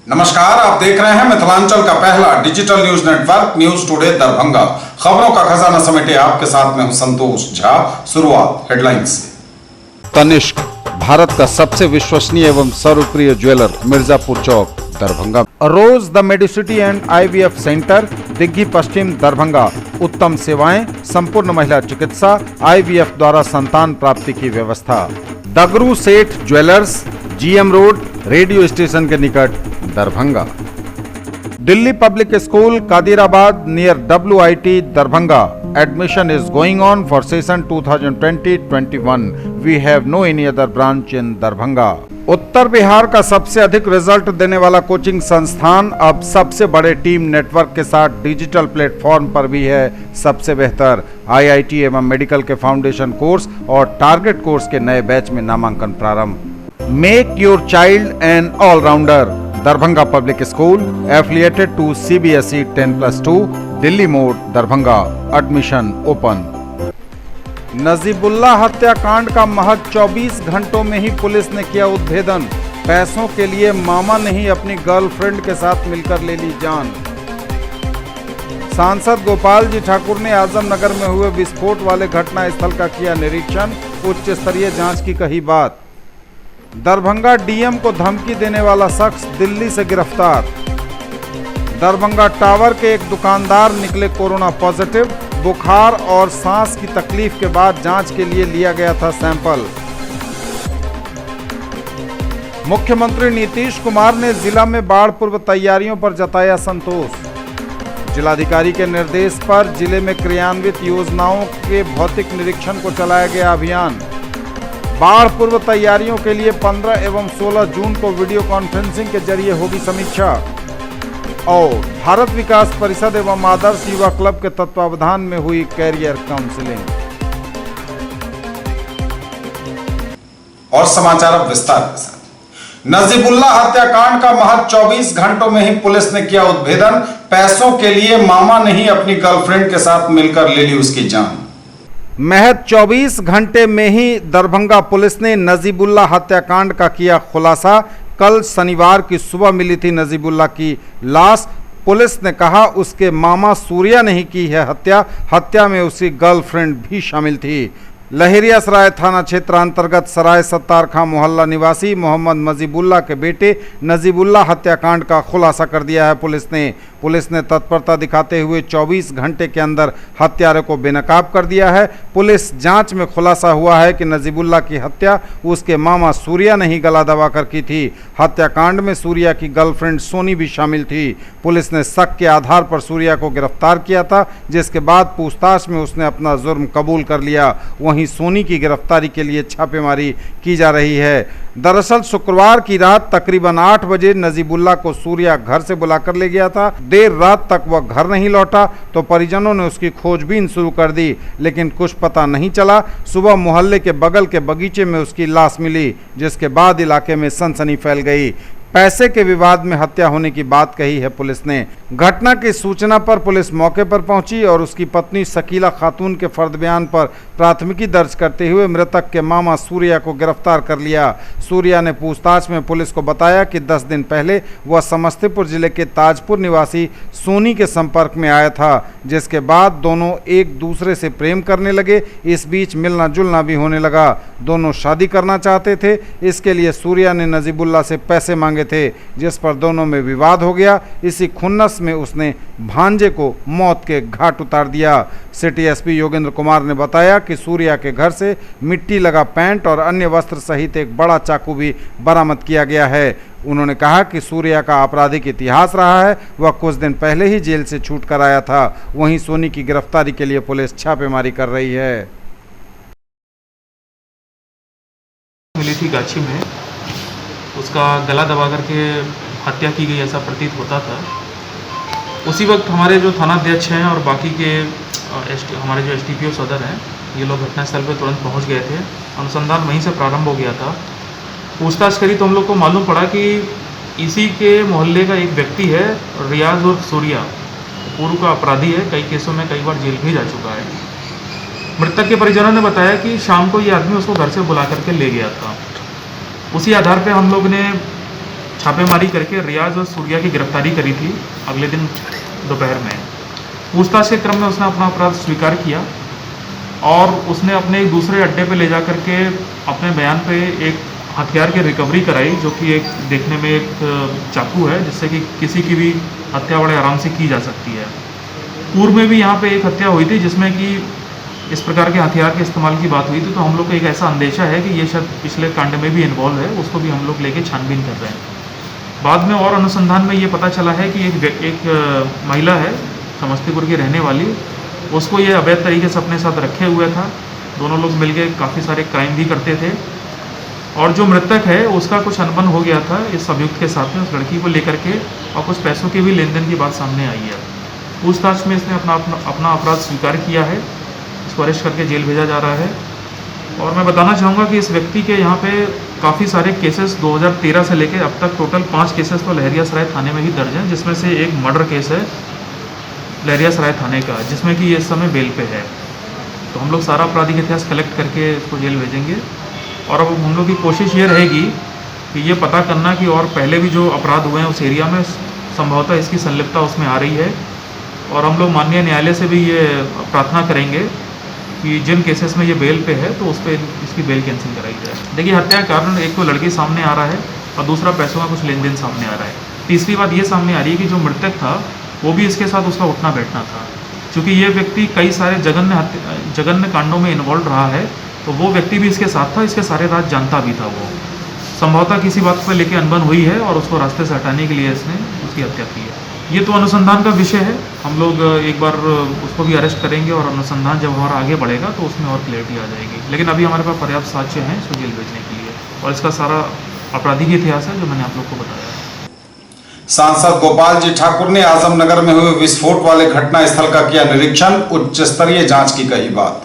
नमस्कार, आप देख रहे हैं मिथिलांचल का पहला digital news network news today Darbhanga. खबरों का खजाना समेटे आपके साथ में हूं संतोष झा। शुरुआत हेडलाइंस से। तनिष्क, भारत का सबसे विश्वसनीय एवं सर्वप्रिय jeweller, Mirzapur Chowk, Darbhanga. Rose the medicity and IVF centre, Digghi Paschim, Darbhanga. उत्तम सेवाएं, संपूर्ण महिला चिकित्सा, IVF द्वारा संतान प्राप्ति की व्यवस्था। Dagru Seth jewellers, GM road, radio station के निकट, Darbhanga. Delhi public school, Kadirabad, near WIT, Darbhanga. Admission is going on for session 2020-21. We have no any other branch in Darbhanga. उत्तर बिहार का सबसे अधिक रिजल्ट देने वाला कोचिंग संस्थान अब सबसे बड़े टीम नेटवर्क के साथ डिजिटल प्लेटफॉर्म पर भी है सबसे बेहतर। IIT एवं मेडिकल के फाउंडेशन कोर्स और टारगेट कोर्स के नए बैच में नामांकन प्रारंभ। Make your child an allrounder, Darbhanga public school, affiliated to CBSE 10+2, Delhi मोड़, दरभंगा। Admission open. नजीबुल्लाह हत्याकांड का महज 24 घंटों में ही पुलिस ने किया उद्भेदन। पैसों के लिए मामा ने ही अपनी गर्लफ्रेंड के साथ मिलकर ले ली जान। सांसद गोपाल जी ठाकुर ने आजमनगर में हुए विस्फोट वाले घटनास्थल का किया निरीक्षण। उच्च स्तरीय जांच की कही बात। दरभंगा DM को धमकी देने वाला शख्स दिल्ली से गिरफ्तार। दरभंगा टावर के एक दुकानदार निकले कोरोना पॉजिटिव। बुखार और सांस की तकलीफ के बाद जांच के लिए लिया गया था सैंपल। मुख्यमंत्री नीतीश कुमार ने जिला में बाढ़ पूर्व तैयारियों पर जताया संतोष। जिलाधिकारी के निर्देश पर जिले में क्रियान्वित योजनाओं के भौतिक निरीक्षण को चलाया गया अभियान। बाढ़ पूर्व तैयारियों के लिए 15 एवं 16 जून को वीडियो कॉन्फ्रेंसिंग के जरिए होगी समीक्षा। और भारत विकास परिषद एवं आदर्श युवा क्लब के तत्वावधान में हुई कैरियर काउंसलिंग। और समाचार अब विस्तार के साथ। नजीबुल्लाह हत्याकांड का महज 24 घंटों में ही पुलिस ने किया उद्भेदन। पैसों के लिए मामा ने ही अपनी गर्लफ्रेंड के साथ मिलकर ले ली उसकी जान। महज 24 घंटे में ही दरभंगा पुलिस ने नजीबुल्लाह हत्याकांड का किया खुलासा। कल शनिवार की सुबह मिली थी नजीबुल्लाह की लाश। पुलिस ने कहा उसके मामा सूर्या ने ही की है हत्या। हत्या में उसकी गर्लफ्रेंड भी शामिल थी। लहेरियासराय थाना क्षेत्र अंतर्गत सराय सत्तार खां मोहल्ला निवासी मोहम्मद मजीबुल्लाह के बेटे नजीबुल्लाह हत्याकांड का खुलासा कर दिया है पुलिस ने तत्परता दिखाते हुए 24 घंटे के अंदर हत्यारे को बेनकाब कर दिया है। पुलिस जांच में खुलासा हुआ है कि नजीबुल्लाह की हत्या उसके मामा सूर्या ने ही गला दबाकर की थी। हत्याकांड में सूर्या की गर्लफ्रेंड सोनी भी शामिल थी। पुलिस ने शक के आधार पर सूर्या को गिरफ्तार किया था, जिसके बाद पूछताछ में उसने अपना जुर्म कबूल कर लिया। वहीं सोनी की गिरफ्तारी के लिए छापेमारी की जा रही है। दरअसल शुक्रवार की रात तकरीबन 8 बजे नजीबुल्लाह को सूर्या घर से बुलाकर ले गया था। देर रात तक वह घर नहीं लौटा तो परिजनों ने उसकी खोजबीन शुरू कर दी, लेकिन कुछ पता नहीं चला। सुबह मोहल्ले के बगल के बगीचे में उसकी लाश मिली, जिसके बाद इलाके में सनसनी फैल गई। पैसे के विवाद में हत्या होने की बात कही है पुलिस ने। घटना की सूचना पर पुलिस मौके पर पहुंची और उसकी पत्नी शकीला खातून के फर्द बयान पर प्राथमिकी दर्ज करते हुए मृतक के मामा सूर्या को गिरफ्तार कर लिया। सूर्या ने पूछताछ में पुलिस को बताया कि 10 दिन पहले वह समस्तीपुर जिले के ताजपुर निवासी सोनी के संपर्क में आया था, जिसके बाद दोनों एक दूसरे से प्रेम करने लगे। इस बीच मिलना जुलना भी होने लगा। दोनों शादी करना चाहते थे। इसके लिए सूर्या ने नजीबुल्लाह से पैसे मांगे थे, जिस पर दोनों में विवाद हो गया। इसी खुन्नस में उसने भांजे को मौत के घाट उतार दिया। सिटी SP योगेंद्र कुमार ने बताया कि सूर्या के घर से मिट्टी लगा पैंट और अन्य वस्त्र सहित एक बड़ा चाकू भी बरामद किया गया है। उन्होंने कहा कि सूर्या का आपराधिक इतिहास रहा है। वह कुछ दिन पहले ही जेल से छूट कर आया था। वहीं सोनी की गिरफ्तारी के लिए पुलिस छापेमारी कर रही है। मिली थी गाछी में, उसका गला दबा करके हत्या की गई ऐसा प्रतीत होता था। उसी वक्त हमारे जो थानाध्यक्ष हैं और बाकी के हमारे जो STPO सदर हैं, ये लोग घटनास्थल पर तुरंत पहुंच गए थे। अनुसंधान वहीं से प्रारंभ हो गया था। पूछताछ करी तो हम लोग को मालूम पड़ा कि इसी के मोहल्ले का एक व्यक्ति है, रियाज और सूर्या, पूर्व का अपराधी है। कई केसों में कई बार जेल भी जा चुका है। मृतक के परिजनों ने बताया कि शाम को ये आदमी उसको घर से बुला करके ले गया था। उसी आधार पर हम लोग ने छापेमारी करके रियाज और सूर्या की गिरफ्तारी करी थी अगले दिन दोपहर में। पूछताछ के क्रम में उसने अपना अपराध स्वीकार किया और उसने अपने एक दूसरे अड्डे पे ले जा करके अपने बयान पे एक हथियार की रिकवरी कराई, जो कि एक देखने में एक चाकू है, जिससे कि किसी की भी हत्या बड़े आराम से की जा सकती है। पूर्व में भी यहाँ पे एक हत्या हुई थी जिसमें कि इस प्रकार के हथियार के इस्तेमाल की बात हुई थी, तो हम लोग को एक ऐसा अंदेशा है कि ये शायद पिछले कांड में भी इन्वॉल्व है, उसको भी हम लोग लेके छानबीन कर रहे हैं। बाद में और अनुसंधान में ये पता चला है कि एक महिला है समस्तीपुर की रहने वाली, उसको ये अवैध तरीके से अपने साथ रखे हुए था। दोनों लोग मिलके काफ़ी सारे क्राइम भी करते थे और जो मृतक है उसका कुछ अनबन हो गया था इस अभियुक्त के साथ में, उस लड़की को लेकर के, और कुछ पैसों की भी लेन देन की बात सामने आई है। पूछताछ में इसने अपना अपराध स्वीकार किया है, इसको अरेस्ट करके जेल भेजा जा रहा है। और मैं बताना चाहूँगा कि इस व्यक्ति के यहाँ पे काफ़ी सारे केसेस 2013 से लेकर अब तक टोटल 5 केसेस तो लहरियासराय थाने में ही दर्ज हैं, जिसमें से एक मर्डर केस है लहरियासराय थाने का, जिसमें कि ये इस समय बेल पे है। तो हम लोग सारा आपराधिक इतिहास कलेक्ट करके इसको जेल भेजेंगे और अब हम लोग की कोशिश ये रहेगी कि ये पता करना कि और पहले भी जो अपराध हुए हैं उस एरिया में संभवतः इसकी संलिप्तता उसमें आ रही है। और हम लोग माननीय न्यायालय से भी ये प्रार्थना करेंगे कि जिन केसेस में ये बेल पे है तो उस पर इसकी बेल कैंसिल कराई जाए। देखिए, हत्या का कारण एक तो लड़की सामने आ रहा है और दूसरा पैसों का कुछ लेन देन सामने आ रहा है। तीसरी बात ये सामने आ रही है कि जो मृतक था वो भी इसके साथ उसका उठना बैठना था। क्योंकि ये व्यक्ति कई सारे जघन्य कांडों में इन्वॉल्व रहा है, तो वो व्यक्ति भी इसके साथ था, इसके सारे राज जानता भी था। वो संभवतः किसी बात पर लेके अनबन हुई है और उसको रास्ते से हटाने के लिए इसने उसकी हत्या की है। ये तो अनुसंधान का विषय है, हम लोग एक बार उसको भी अरेस्ट करेंगे और अनुसंधान जब हमारा आगे बढ़ेगा तो उसमें और क्लियरिटी आ जाएगी। लेकिन अभी हमारे पास पर्याप्त साक्ष्य हैं इसको जेल भेजने के लिए, और इसका सारा आपराधिक इतिहास है जो मैंने आप लोग को बताया। सांसद गोपाल जी ठाकुर ने आजमनगर में हुए विस्फोट वाले घटना स्थल का किया निरीक्षण, उच्च स्तरीय जांच की कही बात।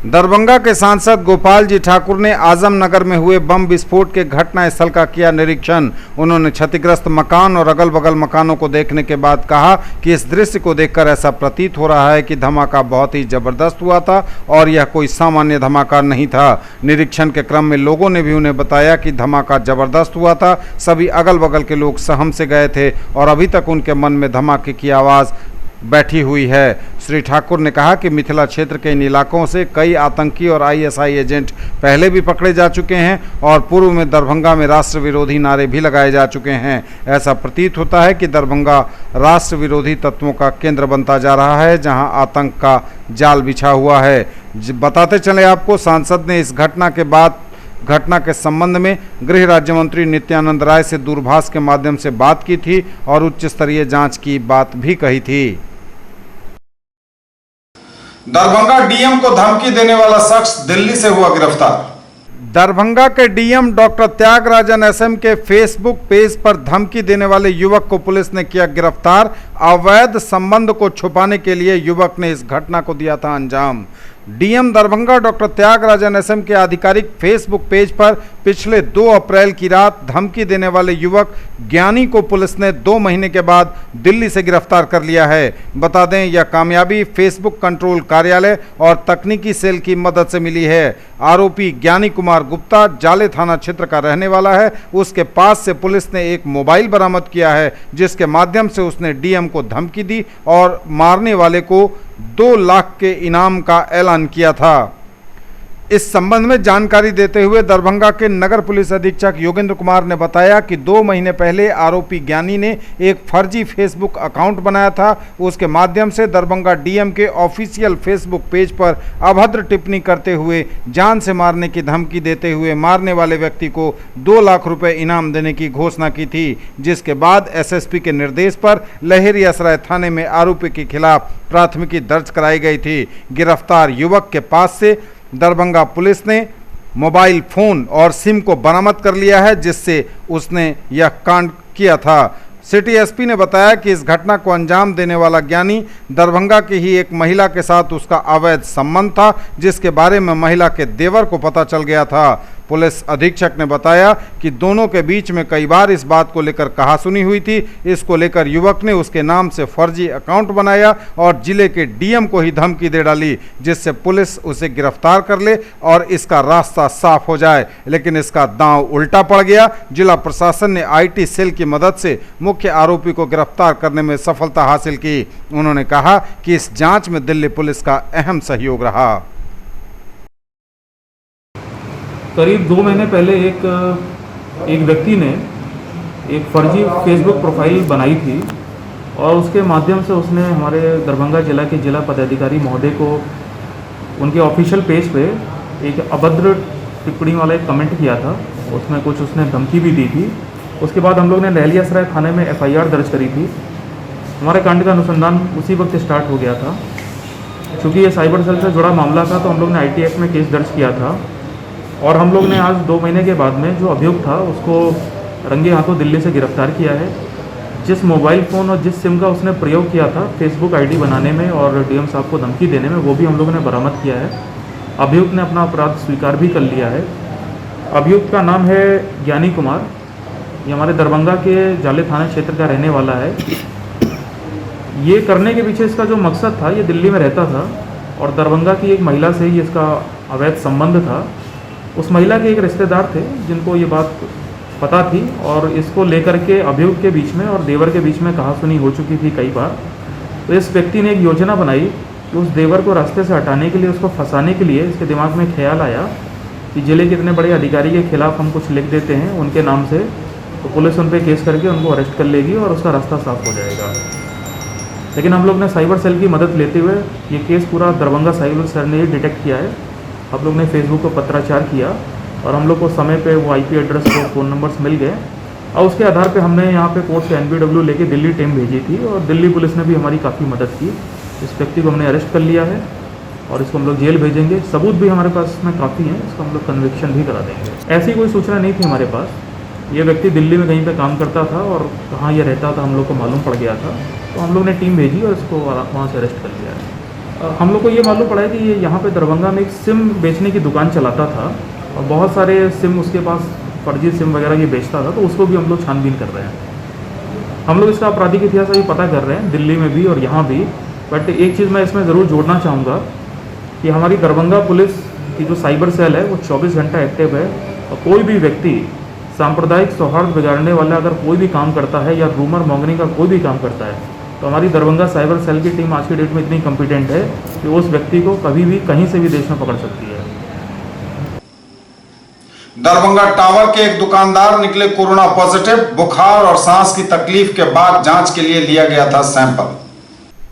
दरभंगा के सांसद गोपाल जी ठाकुर ने आजमनगर में हुए बम विस्फोट के घटना स्थल का किया निरीक्षण। उन्होंने क्षतिग्रस्त मकान और अगल बगल मकानों को देखने के बाद कहा कि इस दृश्य को देखकर ऐसा प्रतीत हो रहा है कि धमाका बहुत ही जबरदस्त हुआ था और यह कोई सामान्य धमाका नहीं था। निरीक्षण के क्रम में लोगों ने भी उन्हें बताया कि धमाका जबरदस्त हुआ था। सभी अगल बगल के लोग सहम से गए थे और अभी तक उनके मन में धमाके की आवाज़ बैठी हुई है। श्री ठाकुर ने कहा कि मिथिला क्षेत्र के इन इलाकों से कई आतंकी और आईएसआई एजेंट पहले भी पकड़े जा चुके हैं और पूर्व में दरभंगा में राष्ट्र विरोधी नारे भी लगाए जा चुके हैं। ऐसा प्रतीत होता है कि दरभंगा राष्ट्र विरोधी तत्वों का केंद्र बनता जा रहा है, जहां आतंक का जाल बिछा हुआ है। बताते चले आपको, सांसद ने इस घटना के संबंध में गृह राज्य मंत्री नित्यानंद राय से दूरभाष के माध्यम से बात की थी और उच्च स्तरीय जांच की बात भी कही थी। दरभंगा डीएम को धमकी देने वाला शख्स दिल्ली से हुआ गिरफ्तार। दरभंगा के डीएम डॉक्टर त्यागराजन एसएम के फेसबुक पेज पर धमकी देने वाले युवक को पुलिस ने किया गिरफ्तार। अवैध संबंध को छुपाने के लिए युवक ने इस घटना को दिया था अंजाम। DM Darbhanga doctor Tyagarajan SM के आधिकारिक फेसबुक पेज पर पिछले 2 अप्रैल की रात धमकी देने वाले युवक ज्ञानी को पुलिस ने 2 महीने के बाद दिल्ली से गिरफ्तार कर लिया है। बता दें, यह कामयाबी फेसबुक कंट्रोल कार्यालय और तकनीकी सेल की मदद से मिली है। आरोपी ज्ञानी कुमार गुप्ता जाले थाना क्षेत्र का रहने वाला है। उसके पास से पुलिस ने एक मोबाइल बरामद किया है, जिसके माध्यम से उसने डीएम को धमकी दी और मारने वाले को 2 लाख के इनाम का ऐलान किया था। इस संबंध में जानकारी देते हुए दरभंगा के नगर पुलिस अधीक्षक योगेंद्र कुमार ने बताया कि 2 महीने पहले आरोपी ज्ञानी ने एक फर्जी फेसबुक अकाउंट बनाया था। उसके माध्यम से दरभंगा डीएम के ऑफिशियल फेसबुक पेज पर अभद्र टिप्पणी करते हुए जान से मारने की धमकी देते हुए मारने वाले व्यक्ति को 2 लाख रुपए इनाम देने की घोषणा की थी, जिसके बाद एसएसपी के निर्देश पर लहरियासराय थाने में आरोपी के खिलाफ प्राथमिकी दर्ज कराई गई थी। गिरफ्तार युवक के पास से दरभंगा पुलिस ने मोबाइल फोन और सिम को बरामद कर लिया है, जिससे उसने यह कांड किया था। सिटी एसपी ने बताया कि इस घटना को अंजाम देने वाला ज्ञानी दरभंगा की ही एक महिला के साथ उसका अवैध संबंध था, जिसके बारे में महिला के देवर को पता चल गया था। पुलिस अधीक्षक ने बताया कि दोनों के बीच में कई बार इस बात को लेकर कहासुनी हुई थी। इसको लेकर युवक ने उसके नाम से फर्जी अकाउंट बनाया और जिले के डीएम को ही धमकी दे डाली, जिससे पुलिस उसे गिरफ्तार कर ले और इसका रास्ता साफ हो जाए। लेकिन इसका दांव उल्टा पड़ गया। जिला प्रशासन ने आईटी सेल की मदद से मुख्य आरोपी को गिरफ्तार करने में सफलता हासिल की। उन्होंने कहा कि इस जांच में दिल्ली पुलिस का अहम सहयोग रहा। करीब 2 महीने पहले एक व्यक्ति ने एक फर्जी फेसबुक प्रोफाइल बनाई थी और उसके माध्यम से उसने हमारे दरभंगा जिला के जिला पदाधिकारी महोदय को उनके ऑफिशियल पेज पे एक अभद्र टिप्पणी वाला एक कमेंट किया था। उसमें कुछ उसने धमकी भी दी थी। उसके बाद हम लोग ने लहलियासराय थाने में FIR दर्ज करी थी। हमारे कांड का अनुसंधान उसी वक्त स्टार्ट हो गया था। चूँकि ये साइबर सेल से जुड़ा मामला था तो हम लोग ने IT एक्ट में केस दर्ज किया था और हम लोग ने आज 2 महीने के बाद में जो अभियुक्त था उसको रंगे हाथों दिल्ली से गिरफ्तार किया है। जिस मोबाइल फ़ोन और जिस सिम का उसने प्रयोग किया था फेसबुक ID बनाने में और DM साहब को धमकी देने में, वो भी हम लोगों ने बरामद किया है। अभियुक्त ने अपना अपराध स्वीकार भी कर लिया है। अभियुक्त का नाम है ज्ञानी कुमार। ये हमारे दरभंगा के जाले थाना क्षेत्र का रहने वाला है। ये करने के पीछे इसका जो मकसद था, ये दिल्ली में रहता था और दरभंगा की एक महिला से ही इसका अवैध संबंध था। उस महिला के एक रिश्तेदार थे जिनको ये बात पता थी और इसको लेकर के अभियुक्त के बीच में और देवर के बीच में कहासुनी हो चुकी थी कई बार। तो इस व्यक्ति ने एक योजना बनाई कि उस देवर को रास्ते से हटाने के लिए, उसको फंसाने के लिए इसके दिमाग में ख्याल आया कि जिले के इतने बड़े अधिकारी के खिलाफ हम कुछ लिख देते हैं उनके नाम से, तो पुलिस उन पर केस करके उनको अरेस्ट कर लेगी और उसका रास्ता साफ हो जाएगा। लेकिन हम लोग ने साइबर सेल की मदद लेते हुए ये केस पूरा दरभंगा साइबर सेल ने ही डिटेक्ट किया है। हम लोग ने फेसबुक पर पत्राचार किया और हम लोग को समय पे वो IP एड्रेस को फ़ोन नंबर्स मिल गए और उसके आधार पे हमने यहाँ पे कोर्ट से NBW लेके दिल्ली टीम भेजी थी और दिल्ली पुलिस ने भी हमारी काफ़ी मदद की। इस व्यक्ति को हमने अरेस्ट कर लिया है और इसको हम लोग जेल भेजेंगे। सबूत भी हमारे पास इसमें काफ़ी हैं, इसको हम लोग कन्विक्शन भी करा देंगे। ऐसी कोई सूचना नहीं थी हमारे पास। ये व्यक्ति दिल्ली में कहीं पर काम करता था और कहाँ ये रहता था हम लोग को मालूम पड़ गया था, तो हम लोग ने टीम भेजी और इसको वहाँ से अरेस्ट कर लिया है। हम लोग को ये मालूम पड़ा है कि ये यहाँ पे दरभंगा में एक सिम बेचने की दुकान चलाता था और बहुत सारे सिम उसके पास फर्जी सिम वगैरह ये बेचता था, तो उसको भी हम लोग छानबीन कर रहे हैं। हम लोग इसका आपराधिक इतिहास अभी पता कर रहे हैं दिल्ली में भी और यहाँ भी। बट एक चीज़ मैं इसमें ज़रूर जोड़ना चाहूँगा कि हमारी दरभंगा पुलिस की जो साइबर सेल है वो 24 घंटा एक्टिव है और कोई भी व्यक्ति सांप्रदायिक सौहार्द बिगाड़ने वाला अगर कोई भी काम करता है या रूमर मॉन्गरिंग का कोई भी काम करता है तो हमारी दरभंगा साइबर सेल की टीम आज की डेट में इतनी कॉम्पिटेंट है कि उस व्यक्ति को कभी भी कहीं से भी देश में पकड़ सकती है। दरभंगा टावर के एक दुकानदार निकले कोरोना पॉजिटिव। बुखार और सांस की तकलीफ के बाद जांच के लिए लिया गया था सैंपल।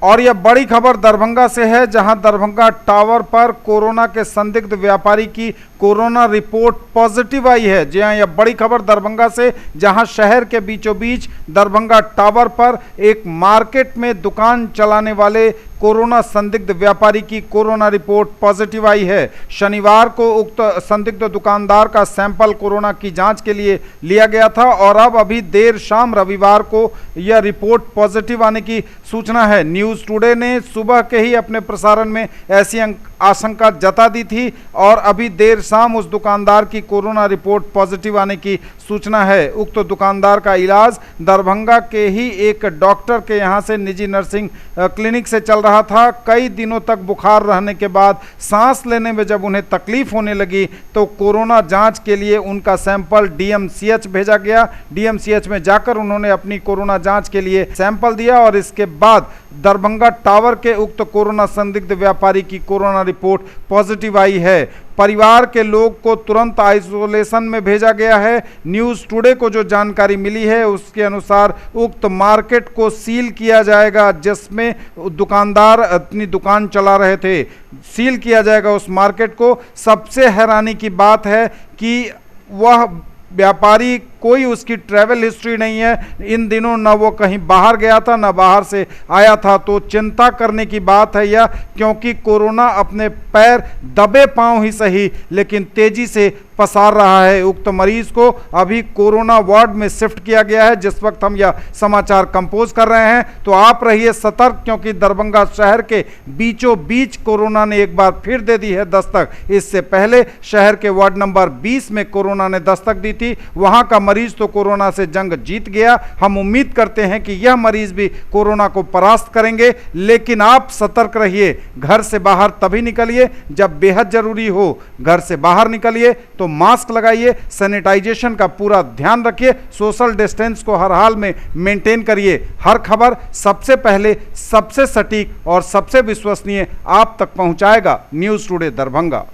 और यह बड़ी खबर दरभंगा से है, जहां दरभंगा टावर पर कोरोना के संदिग्ध व्यापारी की कोरोना रिपोर्ट पॉजिटिव आई है। जी हां, यह बड़ी खबर दरभंगा से, जहां शहर के बीचों बीच दरभंगा टावर पर एक मार्केट में दुकान चलाने वाले कोरोना संदिग्ध व्यापारी की कोरोना रिपोर्ट पॉजिटिव आई है। शनिवार को उक्त संदिग्ध दुकानदार का सैंपल कोरोना की जांच के लिए लिया गया था और अब अभी देर शाम रविवार को यह रिपोर्ट पॉजिटिव आने की सूचना है। न्यूज़ टुडे ने सुबह के ही अपने प्रसारण में ऐसी आशंका जता दी थी और अभी देर शाम उस दुकानदार की कोरोना रिपोर्ट पॉजिटिव आने की सूचना है। उक्त दुकानदार का इलाज दरभंगा के ही एक डॉक्टर के यहां से निजी नर्सिंग क्लिनिक से चल रहा था। कई दिनों तक बुखार रहने के बाद सांस लेने में जब उन्हें तकलीफ होने लगी तो कोरोना जांच के लिए उनका सैंपल DMCH भेजा गया। DMCH में जाकर उन्होंने अपनी कोरोना जांच के लिए सैंपल दिया और इसके बाद दरभंगा टावर के उक्त कोरोना संदिग्ध व्यापारी की कोरोना रिपोर्ट पॉजिटिव आई है। परिवार के लोग को तुरंत आइसोलेशन में भेजा गया है। न्यूज़ टुडे को जो जानकारी मिली है उसके अनुसार उक्त मार्केट को सील किया जाएगा जिसमें दुकानदार अपनी दुकान चला रहे थे। सील किया जाएगा उस मार्केट को। सबसे हैरानी की बात है कि वह व्यापारी कोई उसकी ट्रैवल हिस्ट्री नहीं है। इन दिनों न वो कहीं बाहर गया था न बाहर से आया था। तो चिंता करने की बात है यह, क्योंकि कोरोना अपने पैर दबे पांव ही सही लेकिन तेजी से पसार रहा है। उक्त मरीज को अभी कोरोना वार्ड में शिफ्ट किया गया है। जिस वक्त हम यह समाचार कंपोज कर रहे हैं तो आप रहिए सतर्क, क्योंकि दरभंगा शहर के बीचों बीच कोरोना ने एक बार फिर दे दी है दस्तक। इससे पहले शहर के वार्ड नंबर 20 में कोरोना ने दस्तक दी थी। वहां का मरीज तो कोरोना से जंग जीत गया। हम उम्मीद करते हैं कि यह मरीज भी कोरोना को परास्त करेंगे, लेकिन आप सतर्क रहिए। घर से बाहर तभी निकलिए जब बेहद जरूरी हो। घर से बाहर निकलिए तो मास्क लगाइए, सैनिटाइजेशन का पूरा ध्यान रखिए, सोशल डिस्टेंस को हर हाल में मेंटेन करिए। हर खबर सबसे पहले, सबसे सटीक और सबसे विश्वसनीय आप तक पहुंचाएगा न्यूज़ टुडे दरभंगा।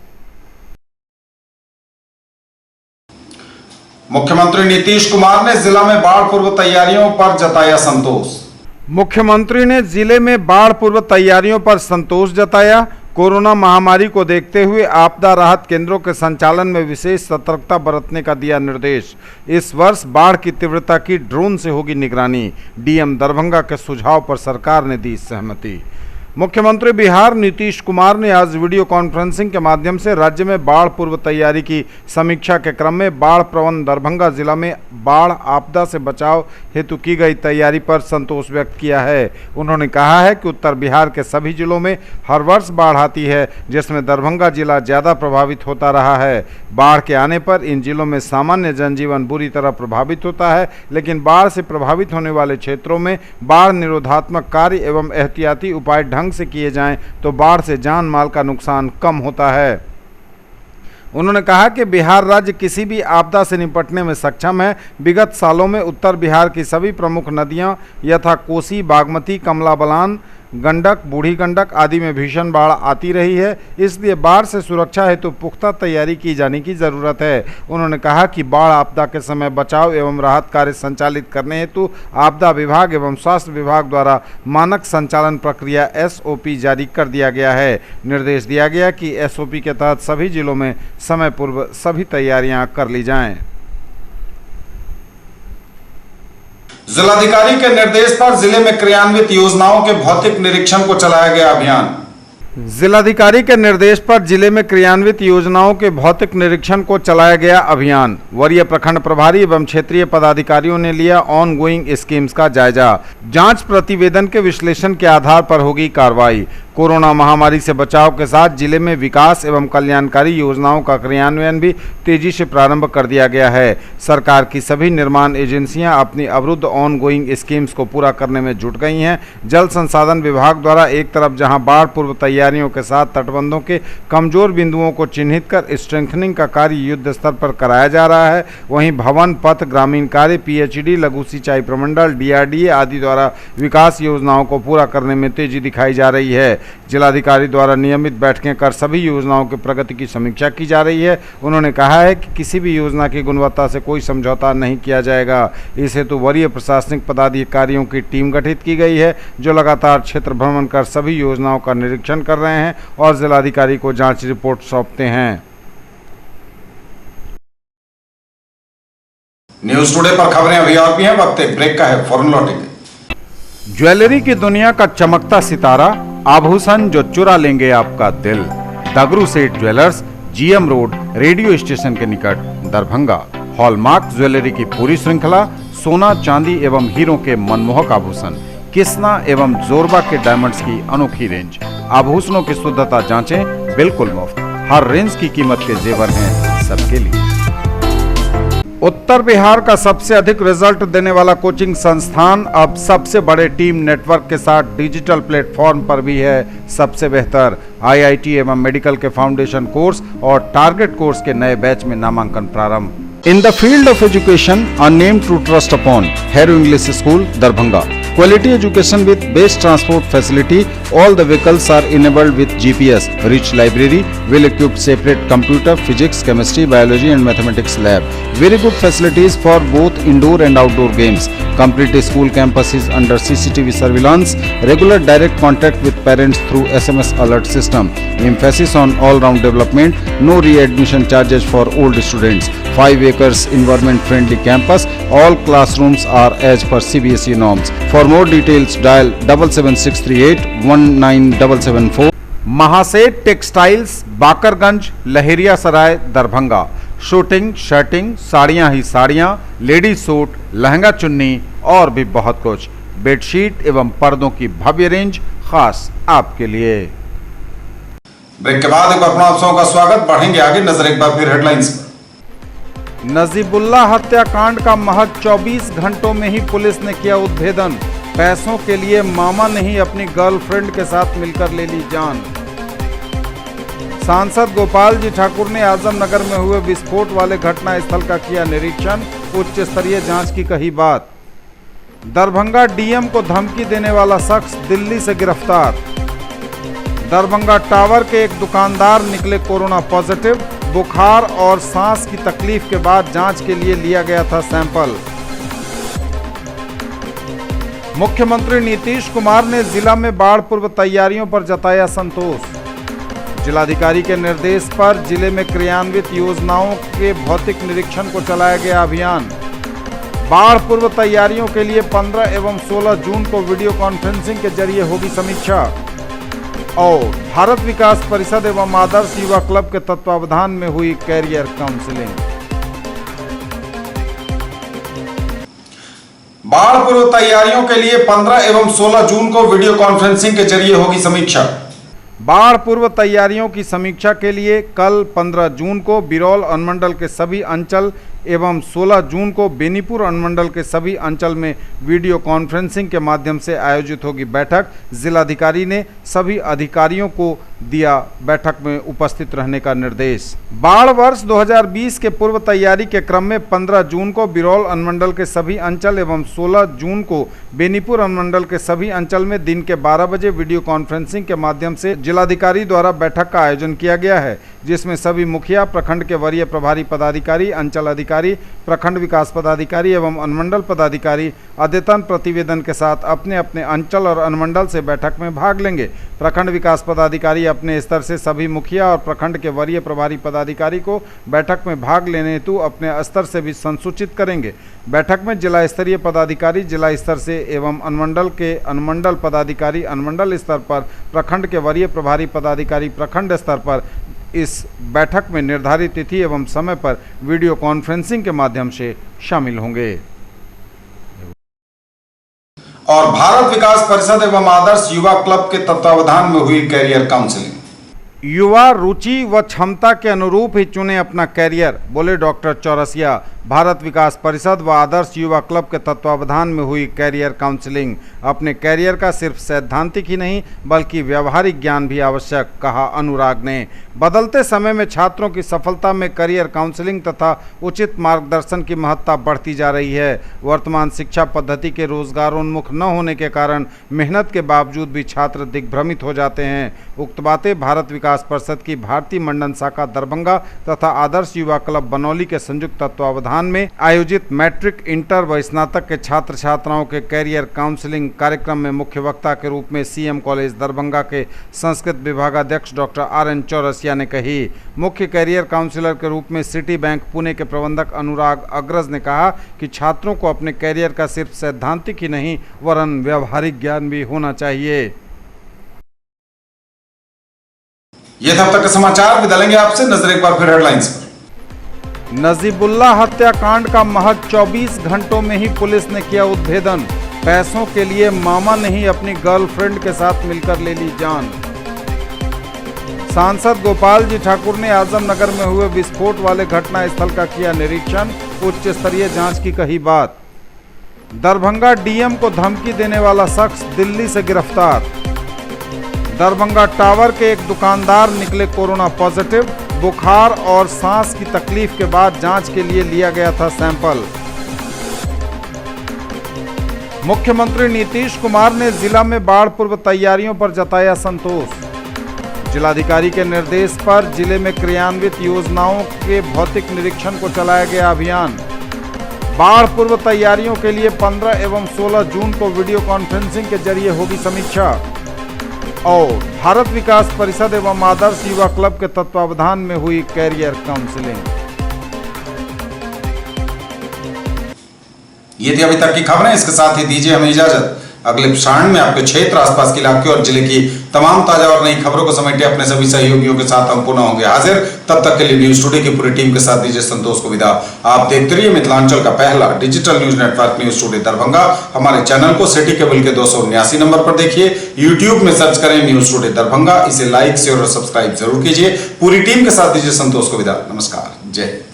मुख्यमंत्री नीतीश कुमार ने जिला में बाढ़ पूर्व तैयारियों पर जताया संतोष। मुख्यमंत्री ने जिले में बाढ़ पूर्व तैयारियों पर संतोष जताया। कोरोना महामारी को देखते हुए आपदा राहत केंद्रों के संचालन में विशेष सतर्कता बरतने का दिया निर्देश। इस वर्ष बाढ़ की तीव्रता की ड्रोन से होगी निगरानी। डीएम दरभंगा के सुझाव पर सरकार ने दी सहमति। मुख्यमंत्री बिहार नीतीश कुमार ने आज वीडियो कॉन्फ्रेंसिंग के माध्यम से राज्य में बाढ़ पूर्व तैयारी की समीक्षा के क्रम में बाढ़ प्रबंधन दरभंगा जिला में बाढ़ आपदा से बचाव हेतु की गई तैयारी पर संतोष व्यक्त किया है। उन्होंने कहा है कि उत्तर बिहार के सभी जिलों में हर वर्ष बाढ़ आती है, जिसमें दरभंगा जिला ज़्यादा प्रभावित होता रहा है। बाढ़ के आने पर इन जिलों में सामान्य जनजीवन बुरी तरह प्रभावित होता है, लेकिन बाढ़ से प्रभावित होने वाले क्षेत्रों में बाढ़ निरोधात्मक कार्य एवं एहतियाती उपाय ढंग से किए जाएं तो बाढ़ से जान माल का नुकसान कम होता है। उन्होंने कहा कि बिहार राज्य किसी भी आपदा से निपटने में सक्षम है। विगत सालों में उत्तर बिहार की सभी प्रमुख नदियां यथा कोसी, बागमती, कमला बलान, गंडक, बूढ़ी गंडक आदि में भीषण बाढ़ आती रही है। इसलिए बाढ़ से सुरक्षा हेतु पुख्ता तैयारी की जाने की जरूरत है। उन्होंने कहा कि बाढ़ आपदा के समय बचाव एवं राहत कार्य संचालित करने हेतु आपदा विभाग एवं स्वास्थ्य विभाग द्वारा मानक संचालन प्रक्रिया SOP जारी कर दिया गया है। निर्देश दिया गया कि SOP के तहत सभी जिलों में समय पूर्व सभी तैयारियां कर ली जाएं। जिलाधिकारी के निर्देश पर जिले में क्रियान्वित योजनाओं के भौतिक निरीक्षण को चलाया गया अभियान। जिलाधिकारी के निर्देश पर जिले में क्रियान्वित योजनाओं के भौतिक निरीक्षण को चलाया गया अभियान। वरीय प्रखंड प्रभारी एवं क्षेत्रीय पदाधिकारियों ने लिया ऑनगोइंग स्कीम्स का जायजा। जांच प्रतिवेदन के विश्लेषण के आधार पर होगी कार्रवाई। कोरोना महामारी से बचाव के साथ जिले में विकास एवं कल्याणकारी योजनाओं का क्रियान्वयन भी तेजी से प्रारंभ कर दिया गया है। सरकार की सभी निर्माण एजेंसियां अपनी अवरुद्ध ऑनगोइंग स्कीम्स को पूरा करने में जुट गई हैं। जल संसाधन विभाग द्वारा एक तरफ जहां बाढ़ पूर्व तैयारियों के साथ तटबंधों के कमजोर बिंदुओं को चिन्हित कर स्ट्रेंथनिंग का कार्य युद्ध स्तर पर कराया जा रहा है, वहीं भवन, पथ, ग्रामीण कार्य, PHD, लघु सिंचाई प्रमंडल, DRDA आदि द्वारा विकास योजनाओं को पूरा करने में तेजी दिखाई जा रही है। जिलाधिकारी द्वारा नियमित बैठकें कर सभी योजनाओं की प्रगति की समीक्षा की जा रही है। उन्होंने कहा है कि किसी भी योजना की गुणवत्ता से कोई समझौता नहीं किया जाएगा। इस हेतु वरीय प्रशासनिक पदाधिकारियों की टीम गठित की गई है, जो लगातार क्षेत्र भ्रमण कर सभी योजनाओं का निरीक्षण कर रहे हैं और जिलाधिकारी को जांच रिपोर्ट सौंपते हैं। न्यूज़ टुडे पर खबरें अभी और भी हैं, वक्त एक ब्रेक का है, फौरन लौटेंगे। ज्वेलरी की दुनिया का चमकता सितारा, आभूषण जो चुरा लेंगे आपका दिल। दगरू Seth jewellers, GM road, radio station के निकट, दरभंगा। हॉलमार्क ज्वेलरी की पूरी श्रृंखला, सोना, चांदी एवं हीरों के मनमोहक आभूषण, किस्ना एवं जोरबा के डायमंड्स की अनोखी रेंज। आभूषणों की शुद्धता जांचें, बिल्कुल मुफ्त। हर रेंज की कीमत के जेवर हैं सबके लिए। उत्तर बिहार का सबसे अधिक रिजल्ट देने वाला कोचिंग संस्थान अब सबसे बड़े टीम नेटवर्क के साथ डिजिटल प्लेटफॉर्म पर भी है सबसे बेहतर। IIT एवं मेडिकल के फाउंडेशन कोर्स और टारगेट कोर्स के नए बैच में नामांकन प्रारंभ। In the field of education, a name to trust upon, Hero English School, Darbhanga. Quality education with best transport facility. All the vehicles are enabled with GPS. Rich library, well-equipped separate computer, physics, chemistry, biology and mathematics lab. Very good facilities for both indoor and outdoor games. Complete school campus is under CCTV surveillance. Regular direct contact with parents through SMS alert system. Emphasis on all-round development. No readmission charges for old students. 5 acres environment friendly campus. All classrooms are as per CBSE norms. For more details dial 77638 19774। Mahaseth textiles, Bakarganj, Laheriya Sarai, Darbhanga. Suiting, shirting, साड़ियाँ ही साड़ियाँ, ladies suit, lehenga चुन्नी और भी बहुत कुछ। Bedsheet एवं पर्दों की भव्य रेंज खास आपके लिए। ब्रेक के बाद एक बार पुनः आप सबों का स्वागत। बढ़ेंगे आगे, नजर एक बार फिर हेडलाइंस पर। नजीबुल्ला हत्याकांड का महज 24 घंटों में ही पुलिस ने किया उद्भेदन। पैसों के लिए मामा ने ही अपनी गर्लफ्रेंड के साथ मिलकर ले ली जान। सांसद गोपाल जी ठाकुर ने आजमनगर में हुए विस्फोट वाले घटनास्थल का किया निरीक्षण, उच्च स्तरीय जांच की कही बात। दरभंगा डीएम को धमकी देने वाला शख्स दिल्ली से गिरफ्तार। दरभंगा टावर के एक दुकानदार निकले कोरोना पॉजिटिव। बुखार और सांस की तकलीफ के बाद जांच के लिए लिया गया था सैंपल। मुख्यमंत्री नीतीश कुमार ने जिला में बाढ़ पूर्व तैयारियों पर जताया संतोष। जिलाधिकारी के निर्देश पर जिले में क्रियान्वित योजनाओं के भौतिक निरीक्षण को चलाया गया अभियान। बाढ़ पूर्व तैयारियों के लिए 15 एवं 16 जून को वीडियो कॉन्फ्रेंसिंग के जरिए होगी समीक्षा। और भारत विकास परिषद एवं आदर्श युवा क्लब के तत्वावधान में हुई कैरियर काउंसलिंग। बाढ़ पूर्व तैयारियों के लिए 15 एवं 16 जून को वीडियो कॉन्फ्रेंसिंग के जरिए होगी समीक्षा। बाढ़ पूर्व तैयारियों की समीक्षा के लिए कल 15 जून को बिरौल अनुमंडल के सभी अंचल एवं 16 जून को बेनीपुर अनुमंडल के सभी अंचल में वीडियो कॉन्फ्रेंसिंग के माध्यम से आयोजित होगी बैठक। जिलाधिकारी ने सभी अधिकारियों को दिया बैठक में उपस्थित रहने का निर्देश। बाढ़ वर्ष 2020 के पूर्व तैयारी के क्रम में 15 जून को बिरौल अनुमंडल के सभी अंचल एवं 16 जून को बेनीपुर अनुमंडल के सभी अंचल में दिन के 12 बजे वीडियो कॉन्फ्रेंसिंग के माध्यम से जिलाधिकारी द्वारा बैठक का आयोजन किया गया है, जिसमें सभी मुखिया, प्रखंड के वरीय प्रभारी पदाधिकारी, अंचल अधिकारी, प्रखंड विकास पदाधिकारी एवं अनुमंडल पदाधिकारी अद्यतन प्रतिवेदन के साथ अपने अपने अंचल और अनुमंडल से बैठक में भाग लेंगे। प्रखंड विकास पदाधिकारी अपने स्तर से सभी मुखिया और प्रखंड के वरीय प्रभारी पदाधिकारी को बैठक में भाग लेने हेतु अपने स्तर से भी संसूचित करेंगे। बैठक में जिला स्तरीय पदाधिकारी जिला स्तर से एवं अनुमंडल के अनुमंडल पदाधिकारी अनुमंडल स्तर पर, प्रखंड के वरीय प्रभारी पदाधिकारी प्रखंड स्तर पर इस बैठक में निर्धारित तिथि एवं समय पर वीडियो कॉन्फ्रेंसिंग के माध्यम से शामिल होंगे। और भारत विकास परिषद एवं आदर्श युवा क्लब के तत्वावधान में हुई कैरियर काउंसलिंग। युवा रुचि व क्षमता के अनुरूप ही चुने अपना कैरियर, बोले डॉक्टर चौरसिया। भारत विकास परिषद व आदर्श युवा क्लब के तत्वावधान में हुई कैरियर काउंसलिंग। अपने कैरियर का सिर्फ सैद्धांतिक ही नहीं बल्कि व्यवहारिक ज्ञान भी आवश्यक, कहा अनुराग ने। बदलते समय में छात्रों की सफलता में कैरियर काउंसलिंग तथा उचित मार्गदर्शन की महत्ता बढ़ती जा रही है। वर्तमान शिक्षा पद्धति के रोजगारोन्मुख न होने के कारण मेहनत के बावजूद भी छात्र दिग्भ्रमित हो जाते हैं। उक्त बातें भारत विकास परिषद की भारतीय मंडन शाखा दरभंगा तथा आदर्श युवा क्लब बनौली के संयुक्त तत्वावधान में आयोजित मैट्रिक, इंटर व स्नातक के छात्र छात्राओं के कैरियर काउंसलिंग कार्यक्रम में मुख्य वक्ता के रूप में सीएम कॉलेज दरभंगा के संस्कृत विभागाध्यक्ष डॉक्टर आर.एन. चौरसिया ने कही। मुख्य कैरियर काउंसलर के रूप में सिटी बैंक पुणे के प्रबंधक अनुराग अग्रज ने कहा कि छात्रों को अपने कैरियर का सिर्फ सैद्धांतिक ही नहीं वरन व्यवहारिक ज्ञान भी होना चाहिए। ये था अब तक के समाचार। विदा लेंगे आपसे, नजर एक बार फिर हेडलाइंस पर। नजीबुल्ला हत्याकांड का महज 24 घंटों में ही पुलिस ने किया उद्भेदन। पैसों के लिए मामा ने ही अपनी गर्लफ्रेंड के साथ मिलकर ले ली जान। सांसद गोपाल जी ठाकुर ने आजमनगर में हुए विस्फोट वाले घटनास्थल का किया निरीक्षण, उच्च स्तरीय जांच की कही बात। दरभंगा डीएम को धमकी देने वाला शख्स दिल्ली से गिरफ्तार। दरभंगा टावर के एक दुकानदार निकले कोरोना पॉजिटिव। बुखार और सांस की तकलीफ के बाद जांच के लिए लिया गया था सैंपल। मुख्यमंत्री नीतीश कुमार ने जिला में बाढ़ पूर्व तैयारियों पर जताया संतोष। जिलाधिकारी के निर्देश पर जिले में क्रियान्वित योजनाओं के भौतिक निरीक्षण को चलाया गया अभियान। बाढ़ पूर्व तैयारियों के लिए 15 एवं 16 जून को वीडियो कॉन्फ्रेंसिंग के जरिए होगी समीक्षा। और भारत विकास परिषद एवं आदर्श युवा क्लब के तत्वावधान में हुई कैरियर काउंसलिंग। ये थी अभी तक की खबरें। इसके साथ ही दीजिए हमें इजाजत। अगले क्षण में आपके क्षेत्र, आसपास के इलाके और जिले की तमाम ताजा और नई खबरों को समेटे अपने सभी सहयोगियों के साथ हम पुनः होंगे हाजिर। तब तक के लिए न्यूज टुडे की पूरी टीम के साथ दीजिए संतोष को विदा। आप देखते रहिए मिथिलांचल का पहला digital news network news today Darbhanga. हमारे चैनल को सिटी केबल के 279 नंबर पर देखिए, यूट्यूब में सर्च करें न्यूज टुडे दरभंगा। इसे लाइक, शेयर और सब्सक्राइब जरूर कीजिए। पूरी टीम के साथ दीजिए संतोष को विदा। नमस्कार, जय हिंद।